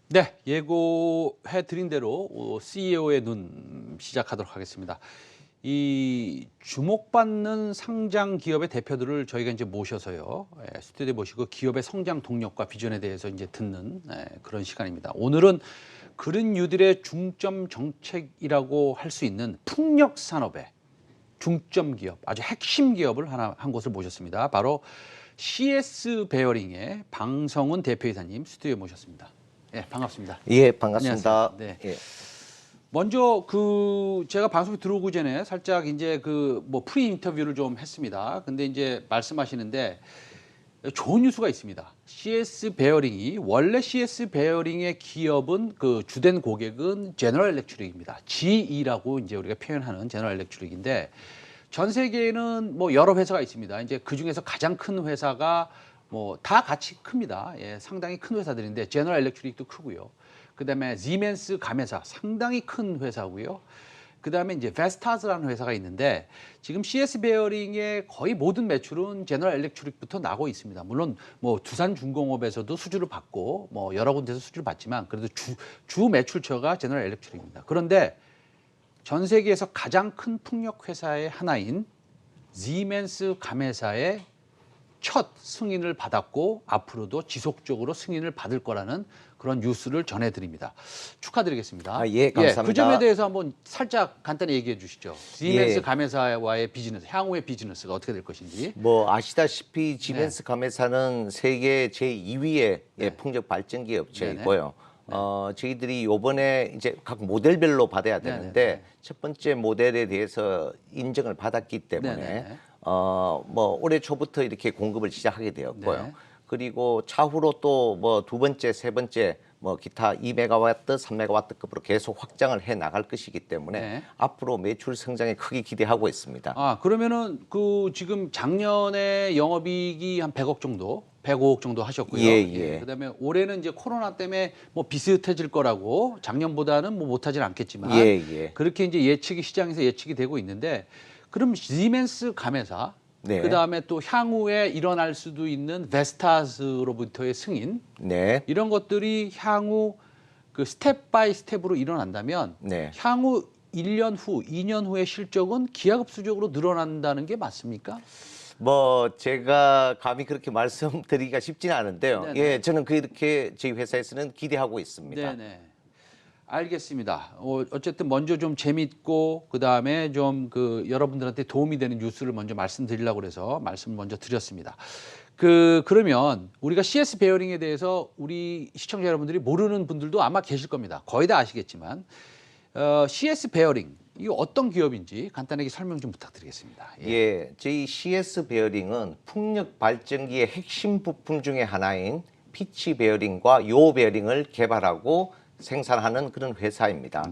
네, 예고해 드린 대로 CEO의 눈 시작하도록 하겠습니다. 이 주목받는 상장 기업의 대표들을 저희가 이제 모셔서요, 스튜디오에 모시고 기업의 성장 동력과 비전에 대해서 이제 듣는 그런 시간입니다. 오늘은 그런 유들의 중점 정책이라고 할 수 있는 풍력 산업의 중점 기업, 아주 핵심 기업을 한 곳을 모셨습니다. 바로 CS 베어링의 방성훈 대표이사님 스튜디오에 모셨습니다. 예, 반갑습니다. 예, 반갑습니다. 안녕하세요. 네. 예. 먼저 제가 방송에 들어오기 전에 살짝 이제 뭐 프리 인터뷰를 좀 했습니다. 근데 이제 말씀하시는데 좋은 뉴스가 있습니다. CS 베어링이 원래 CS 베어링의 기업은 주된 고객은 제너럴 일렉트릭입니다. GE라고 이제 우리가 표현하는 제너럴 일렉트릭인데 전 세계에는 뭐 여러 회사가 있습니다. 이제 그 중에서 가장 큰 회사가 뭐 다 같이 큽니다. 예, 상당히 큰 회사들인데 제너럴 일렉트릭도 크고요. 그다음에 시멘스 가메사 상당히 큰 회사고요. 그다음에 이제 베스타즈라는 회사가 있는데 지금 CS 베어링의 거의 모든 매출은 제너럴 일렉트릭부터 나고 있습니다. 물론 뭐 두산중공업에서도 수주를 받고 뭐 여러 군데서 수주를 받지만 그래도 주 매출처가 제너럴 일렉트릭입니다. 그런데 전 세계에서 가장 큰 풍력 회사의 하나인 시멘스 가메사의 첫 승인을 받았고 앞으로도 지속적으로 승인을 받을 거라는 그런 뉴스를 전해드립니다. 축하드리겠습니다. 예, 감사합니다. 그 점에 대해서 한번 살짝 간단히 얘기해 주시죠. 시멘스 예. 가메사와의 비즈니스, 향후의 비즈니스가 어떻게 될 것인지. 뭐 아시다시피 시멘스 가메사는 세계 제2위의 풍력 발전기 업체이고요. 저희들이 요번에 이제 각 모델별로 받아야 되는데 첫 번째 모델에 대해서 인정을 받았기 때문에 뭐 올해 초부터 이렇게 공급을 시작하게 되었고요. 그리고 차후로 또 뭐 두 번째, 세 번째 뭐 기타 2메가와트, 3메가와트급으로 계속 확장을 해 나갈 것이기 때문에 앞으로 매출 성장에 크게 기대하고 있습니다. 아, 그러면은 지금 작년에 영업이익이 한 100억 정도, 105억 정도 하셨고요. 예. 그다음에 올해는 이제 코로나 때문에 뭐 비슷해질 거라고 작년보다는 뭐 못하진 않겠지만 그렇게 이제 시장에서 예측이 되고 있는데 그럼 시멘스 가메사 그다음에 또 향후에 일어날 수도 있는 베스타즈로부터의 승인 이런 것들이 향후 스텝 바이 스텝으로 일어난다면 향후 1년 후, 2년 후의 실적은 기하급수적으로 늘어난다는 게 맞습니까? 뭐 제가 감히 그렇게 말씀드리기가 쉽지는 않은데요. 예, 저는 그렇게 저희 회사에서는 기대하고 있습니다. 알겠습니다. 어쨌든 먼저 좀 재밌고 그다음에 좀 여러분들한테 도움이 되는 뉴스를 먼저 말씀드리려고 그래서 말씀을 먼저 드렸습니다. 그러면 우리가 CS 베어링에 대해서 우리 시청자 여러분들이 모르는 분들도 아마 계실 겁니다. 거의 다 아시겠지만 CS 베어링 이거 어떤 기업인지 간단하게 설명 좀 부탁드리겠습니다. 예, 저희 CS 베어링은 풍력 발전기의 핵심 부품 중에 하나인 피치 베어링과 요 베어링을 개발하고 생산하는 그런 회사입니다.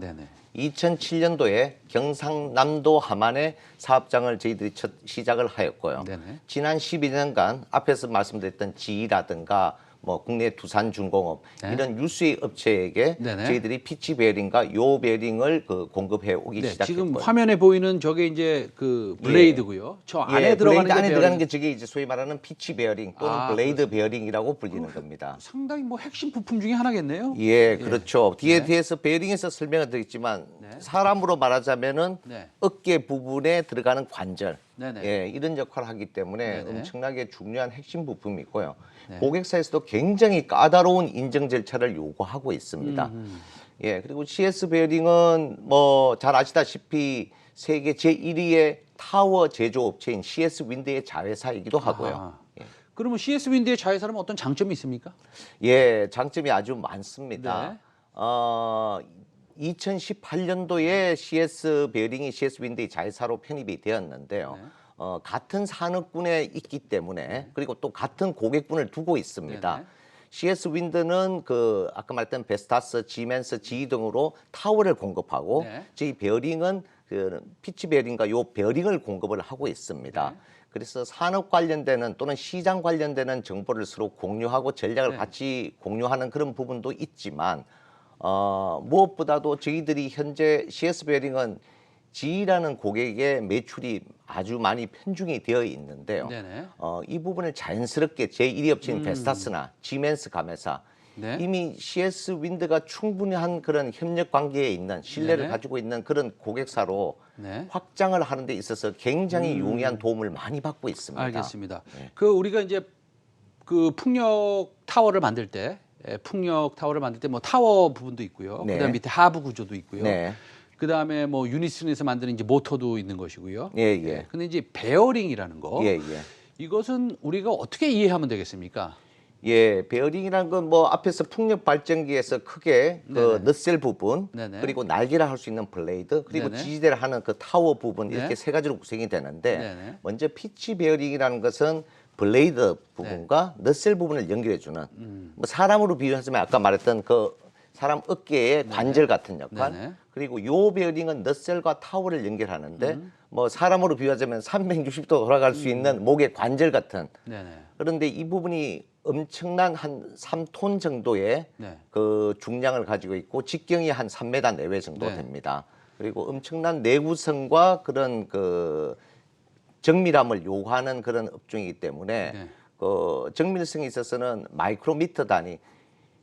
2007년도에 경상남도 함안에 사업장을 저희들이 첫 시작을 하였고요. 지난 12년간 앞에서 말씀드렸던 GE라든가 뭐 국내 두산중공업 이런 유수의 업체에게 저희들이 피치 베어링과 요 베어링을 공급해 오기 시작했고요. 지금 화면에 보이는 저게 이제 블레이드고요. 저 안에 들어가는 안에 들어가는 게 저게 이제 소위 말하는 피치 베어링 또는 블레이드 베어링이라고 불리는 겁니다. 상당히 뭐 핵심 부품 중에 하나겠네요. 예, 그렇죠. 뒤에 대해서 베어링에서 설명을 드렸지만 사람으로 말하자면은 어깨 부분에 들어가는 관절 이런 역할을 하기 때문에 엄청나게 중요한 핵심 부품이고요. 고객사에서도 굉장히 까다로운 인증 절차를 요구하고 있습니다. 예, 그리고 CS 베어링은 뭐 잘 아시다시피 세계 제1위의 타워 제조업체인 CS 윈드의 자회사이기도 하고요. 그러면 CS 윈드의 자회사라면 어떤 장점이 있습니까? 예, 장점이 아주 많습니다. 2018년도에 CS 베어링이 CS 윈드의 자회사로 편입이 되었는데요. 같은 산업군에 있기 때문에 그리고 또 같은 고객군을 두고 있습니다. CS 윈드는 아까 말했던 베스타스, 지멘스, GE 등으로 타워를 공급하고 저희 베어링은 피치 베어링과 요 베어링을 공급을 하고 있습니다. 그래서 산업 관련되는 또는 시장 관련되는 정보를 서로 공유하고 전략을 같이 공유하는 그런 부분도 있지만 무엇보다도 저희들이 현재 CS 베어링은 G라는 고객의 매출이 아주 많이 편중이 되어 있는데요. 네네. 이 부분을 자연스럽게 제1위 업체인 베스타스나 지멘스 가메사 네. 이미 CS 윈드가 충분한 그런 협력 관계에 있는 신뢰를 네네. 가지고 있는 그런 고객사로 네. 확장을 하는 데 있어서 굉장히 용이한 도움을 많이 받고 있습니다. 알겠습니다. 네. 그 우리가 이제 그 풍력 타워를 만들 때 풍력 타워를 만들 때 뭐 타워 부분도 있고요. 네. 그다음 밑에 하부 구조도 있고요. 네. 그다음에 뭐 유니슨에서 만드는 이제 모터도 있는 것이고요. 예, 예. 근데 이제 베어링이라는 거 예, 예. 이것은 우리가 어떻게 이해하면 되겠습니까? 예, 베어링이라는 건 뭐 앞에서 풍력 발전기에서 크게 그 네네. 넛셀 부분, 네네. 그리고 날개를 할 수 있는 블레이드, 그리고 네네. 지지대를 하는 그 타워 부분 네. 이렇게 세 가지로 구성이 되는데 네네. 먼저 피치 베어링이라는 것은 블레이드 부분과 네. 넛셀 부분을 연결해주는 뭐 사람으로 비유하자면 아까 말했던 그 사람 어깨의 관절 같은 역할. 네네. 그리고 요 베어링은 넛셀과 타워를 연결하는데 뭐 사람으로 비유하자면 360도 돌아갈 수 있는 목의 관절 같은. 네네. 그런데 이 부분이 엄청난 한 3톤 정도의 네. 그 중량을 가지고 있고 직경이 한 3m 내외 정도 네. 됩니다. 그리고 엄청난 내구성과 그런 그 정밀함을 요구하는 그런 업종이기 때문에 네. 그 정밀성에 있어서는 마이크로미터 단위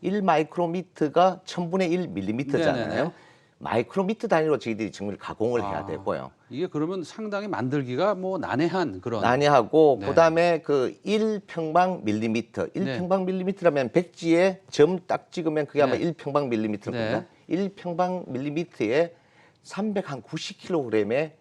1마이크로미터가 1000분의 1밀리미터잖아요. 네네네. 마이크로미터 단위로 저희들이 정밀 가공을 해야 아, 되고요. 이게 그러면 상당히 만들기가 뭐 난해한 그런. 난해하고 네. 그다음에 그 1평방 밀리미터, 1평방 밀리미터라면 백지에 점 딱 찍으면 그게 아마 네. 1평방 밀리미터거든요. 네. 1평방 밀리미터에 390kg의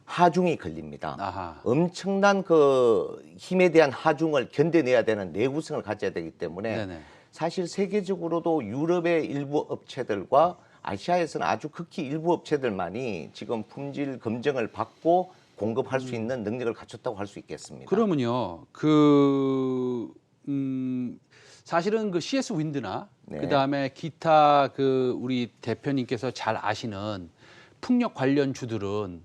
하중이 걸립니다. 아하. 엄청난 그 힘에 대한 하중을 견뎌내야 되는 내구성을 가져야 되기 때문에 네네. 사실 세계적으로도 유럽의 일부 업체들과 아시아에서는 아주 극히 일부 업체들만이 지금 품질 검증을 받고 공급할 수 있는 능력을 갖췄다고 할 수 있겠습니다. 그러면요, 사실은 그 CS 윈드나 네. 그다음에 기타 그 우리 대표님께서 잘 아시는 풍력 관련 주들은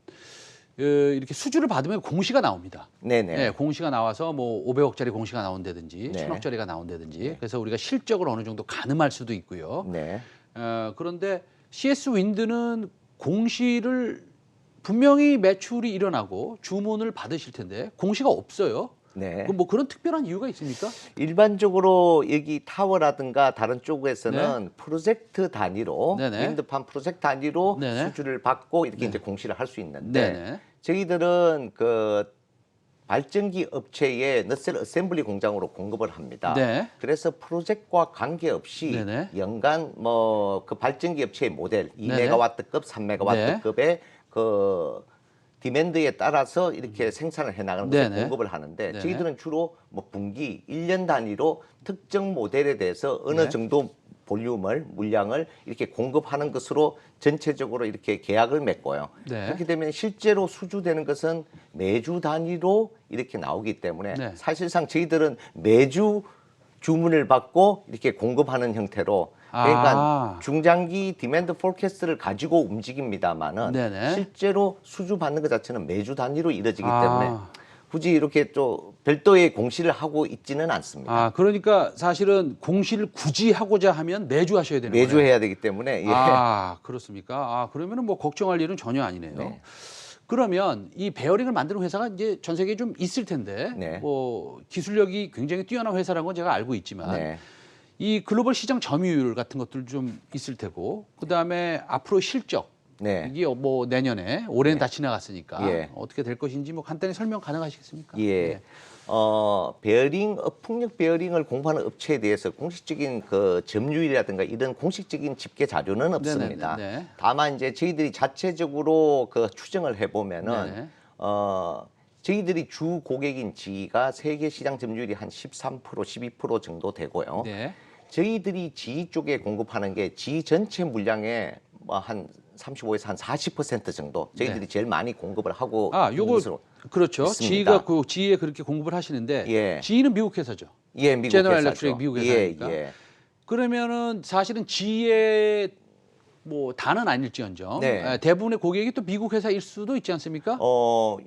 이렇게 수주를 받으면 공시가 나옵니다. 네네. 네, 공시가 나와서 뭐 500억짜리 공시가 나온다든지 네. 1000억짜리가 나온다든지 그래서 우리가 실적을 어느 정도 가늠할 수도 있고요. 네. 그런데 CS 윈드는 공시를 분명히 매출이 일어나고 주문을 받으실 텐데 공시가 없어요. 네. 뭐 그런 특별한 이유가 있습니까? 일반적으로 여기 타워라든가 다른 쪽에서는 프로젝트 단위로 네네. 윈드팜 프로젝트 단위로 네네. 수주를 받고 이렇게 네. 이제 공시를 할 수 있는데 네네. 저희들은 그 발전기 업체의 넛셀 어셈블리 공장으로 공급을 합니다. 네. 그래서 프로젝트와 관계없이 네네. 연간 뭐 그 발전기 업체의 모델 네네. 2메가와트급, 3메가와트급의 그 디맨드에 따라서 이렇게 생산을 해나가는 것을 네네. 공급을 하는데 네네. 저희들은 주로 뭐 분기, 1년 단위로 특정 모델에 대해서 어느 네. 정도 볼륨을, 물량을 이렇게 공급하는 것으로 전체적으로 이렇게 계약을 맺고요. 네. 그렇게 되면 실제로 수주되는 것은 매주 단위로 이렇게 나오기 때문에 네. 사실상 저희들은 매주 주문을 받고 이렇게 공급하는 형태로 그러니까 아. 중장기 디맨드 포캐스트를 가지고 움직입니다만은 네네. 실제로 수주 받는 것 자체는 매주 단위로 이루어지기 아. 때문에 굳이 이렇게 또 별도의 공시를 하고 있지는 않습니다. 아, 그러니까 사실은 공시를 굳이 하고자 하면 매주 하셔야 되는 매주 거예요. 해야 되기 때문에 예. 아, 그렇습니까? 아, 그러면은 뭐 걱정할 일은 전혀 아니네요. 네. 그러면 이 베어링을 만드는 회사가 이제 전 세계에 좀 있을 텐데 네. 뭐 기술력이 굉장히 뛰어난 회사라는 건 제가 알고 있지만 네. 이 글로벌 시장 점유율 같은 것들 좀 있을 테고 그다음에 앞으로 실적 네. 이게 뭐 내년에 올해는 다 지나갔으니까 예. 어떻게 될 것인지 뭐 간단히 설명 가능하시겠습니까? 예. 네. 베어링, 풍력 베어링을 공부하는 업체에 대해서 공식적인 그 점유율이라든가 이런 공식적인 집계 자료는 없습니다. 네네네. 다만 이제 저희들이 자체적으로 그 추정을 해보면은 네네. 저희들이 주 고객인 G가 세계 시장 점유율이 한 13%, 12% 정도 되고요. 네. 저희들이 G 쪽에 공급하는 게 G 전체 물량의 뭐 한 35에서 한 40% 정도 저희들이 네. 제일 많이 공급을 하고 아, 있는 요거 것으로 그렇죠. 있습니다. G가 그 G에 그렇게 공급을 하시는데 예. G는 미국 회사죠. 예, 미국 제너럴 회사죠. 일렉트릭 미국 예, 회사니까. 예. 그러면은 사실은 G의 뭐 다는 아닐지언정 네. 대부분의 고객이 또 미국 회사일 수도 있지 않습니까?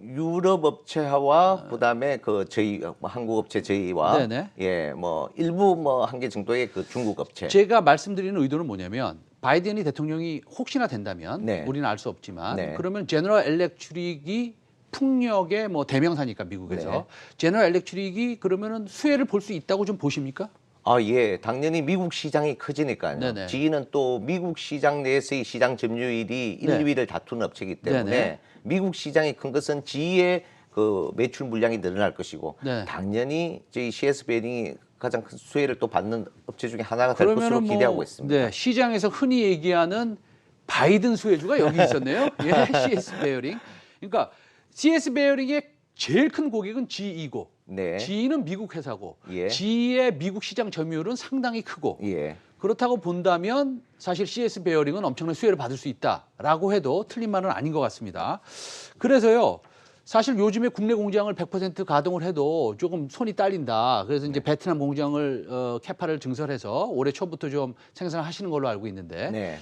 유럽 업체와 그다음에 그 저희 뭐 한국 업체 저희와 네네. 예, 뭐 일부 뭐 한 개 정도의 그 중국 업체. 제가 말씀드리는 의도는 뭐냐면 바이든이 대통령이 혹시나 된다면 네. 우리는 알 수 없지만 네. 그러면 제너럴 엘렉트릭이 풍력의 뭐 대명사니까 미국에서 네. 제너럴 엘렉트릭이 그러면은 수혜를 볼 수 있다고 좀 보십니까? 아, 예. 당연히 미국 시장이 커지니까요. 네네. GE는 또 미국 시장 내에서의 시장 점유율이 1, 네. 2위를 다투는 업체이기 때문에 네네. 미국 시장이 큰 것은 GE의 그 매출 물량이 늘어날 것이고 네. 당연히 저희 CS 베어링이 가장 큰 수혜를 또 받는 업체 중에 하나가 될 것으로 그러면은 기대하고 있습니다. 네, 시장에서 흔히 얘기하는 바이든 수혜주가 여기 있었네요. 예, CS 베어링. 그러니까 CS 베어링의 제일 큰 고객은 GE고 네. GE는 미국 회사고 예. GE의 미국 시장 점유율은 상당히 크고 예. 그렇다고 본다면 사실 CS 베어링은 엄청난 수혜를 받을 수 있다라고 해도 틀린 말은 아닌 것 같습니다. 그래서요. 사실 요즘에 국내 공장을 100% 가동을 해도 조금 손이 딸린다. 그래서 이제 베트남 공장을 캐파를 증설해서 올해 초부터 좀 생산을 하시는 걸로 알고 있는데 네.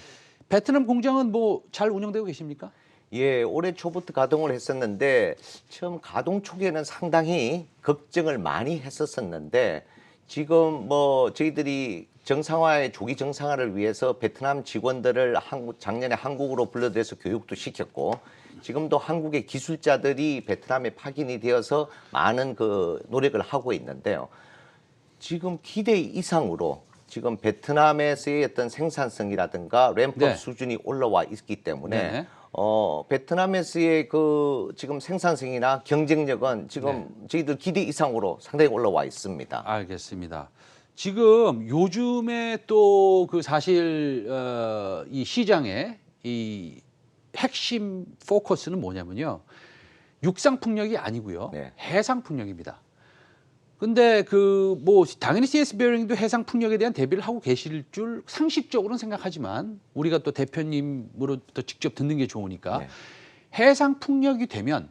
베트남 공장은 뭐 잘 운영되고 계십니까? 예, 올해 초부터 가동을 했었는데 처음 가동 초기에는 상당히 걱정을 많이 했었었는데 지금 뭐 저희들이 정상화의 조기 정상화를 위해서 베트남 직원들을 작년에 한국으로 불러들여서 교육도 시켰고 지금도 한국의 기술자들이 베트남에 파견이 되어서 많은 그 노력을 하고 있는데요. 지금 기대 이상으로 지금 베트남에서의 어떤 생산성이라든가 램프업 네. 수준이 올라와 있기 때문에 네. 베트남에서의 그 지금 생산성이나 경쟁력은 지금 저희들 기대 이상으로 상당히 올라와 있습니다. 알겠습니다. 지금 요즘에 또 그 사실 이 시장의 이 핵심 포커스는 뭐냐면요. 육상 풍력이 아니고요. 네. 해상 풍력입니다. 근데 그 뭐 당연히 CS 베어링도 해상 풍력에 대한 대비를 하고 계실 줄 상식적으로는 생각하지만 우리가 또 대표님으로부터 직접 듣는 게 좋으니까 네. 해상 풍력이 되면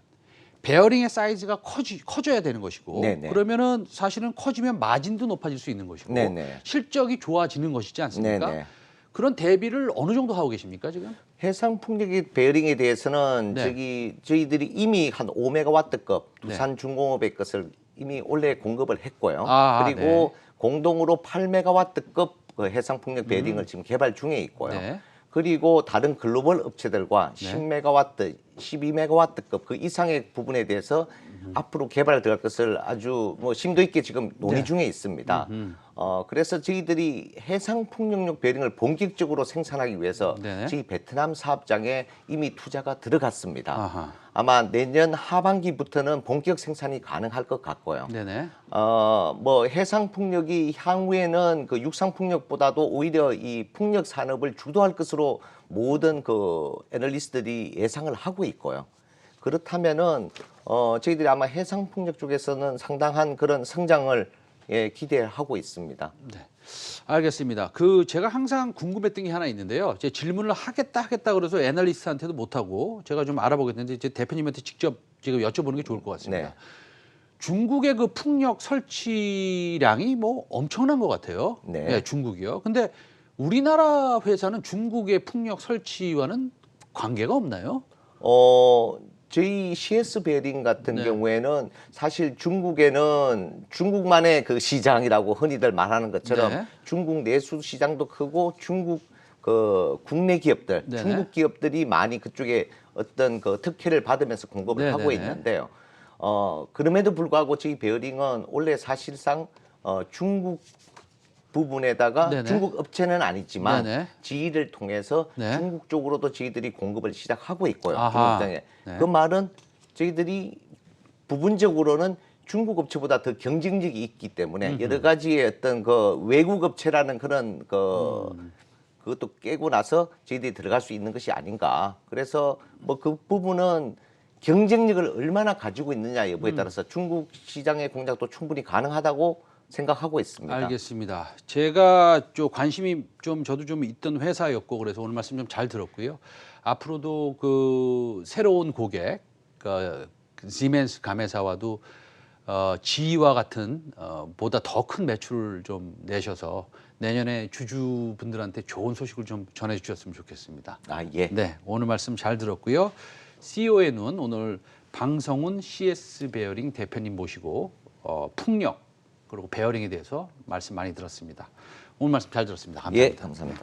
베어링의 사이즈가 커져야 되는 것이고 네네. 그러면은 사실은 커지면 마진도 높아질 수 있는 것이고 네네. 실적이 좋아지는 것이지 않습니까? 네네. 그런 대비를 어느 정도 하고 계십니까 지금? 해상 풍력의 베어링에 대해서는 네. 저희들이 이미 한 5메가와트급 네. 두산 중공업의 것을 이미 원래 공급을 했고요. 아, 그리고 네. 공동으로 8메가와트급 그 해상 풍력 베어링을 지금 개발 중에 있고요. 네. 그리고 다른 글로벌 업체들과 네. 10메가와트, 12메가와트급 그 이상의 부분에 대해서 앞으로 개발 들어갈 것을 아주 뭐 심도 있게 지금 논의 네. 중에 있습니다. 그래서 저희들이 해상 풍력용 베어링을 본격적으로 생산하기 위해서 네. 저희 베트남 사업장에 이미 투자가 들어갔습니다. 아하. 아마 내년 하반기부터는 본격 생산이 가능할 것 같고요. 네네. 뭐 해상 풍력이 향후에는 그 육상 풍력보다도 오히려 이 풍력 산업을 주도할 것으로 모든 그 애널리스트들이 예상을 하고 있고요. 그렇다면은 저희들이 아마 해상 풍력 쪽에서는 상당한 그런 성장을 기대하고 있습니다. 네. 알겠습니다. 그 제가 항상 궁금했던 게 하나 있는데요. 제 질문을 하겠다 그래서 애널리스트한테도 못 하고 제가 좀 알아보겠는데 이제 대표님한테 직접 지금 여쭤보는 게 좋을 것 같습니다. 네. 중국의 그 풍력 설치량이 뭐 엄청난 것 같아요. 네. 중국이요. 근데 우리나라 회사는 중국의 풍력 설치와는 관계가 없나요? 저희 CS 베어링 같은 네. 경우에는 사실 중국에는 중국만의 그 시장이라고 흔히들 말하는 것처럼 네. 중국 내수 시장도 크고 중국 그 국내 기업들, 네네. 중국 기업들이 많이 그쪽에 어떤 그 특혜를 받으면서 공급을 하고 네네네. 있는데요. 그럼에도 불구하고 저희 베어링은 원래 사실상 중국 부분에다가 네네. 중국 업체는 아니지만 네네. 지위를 통해서 네. 중국 쪽으로도 저희들이 공급을 시작하고 있고요. 아하. 중국 땅에. 네. 그 말은 저희들이 부분적으로는 중국 업체보다 더 경쟁력이 있기 때문에 여러 가지의 어떤 그 외국 업체라는 그런 그것도 깨고 나서 저희들이 들어갈 수 있는 것이 아닌가. 그래서 뭐 그 부분은 경쟁력을 얼마나 가지고 있느냐 여부에 따라서 중국 시장의 공략도 충분히 가능하다고 생각하고 있습니다. 알겠습니다. 제가 좀 관심이 좀 저도 좀 있던 회사였고 그래서 오늘 말씀 좀 잘 들었고요. 앞으로도 그 새로운 고객, 그 시멘스 가메사와도 GE와 같은 보다 더 큰 매출을 좀 내셔서 내년에 주주분들한테 좋은 소식을 좀 전해주셨으면 좋겠습니다. 아, 예. 네, 오늘 말씀 잘 들었고요. CEO의 눈 오늘 방성훈 CS 베어링 대표님 모시고 풍력 그리고 베어링에 대해서 말씀 많이 들었습니다. 오늘 말씀 잘 들었습니다. 감사합니다. 예, 감사합니다.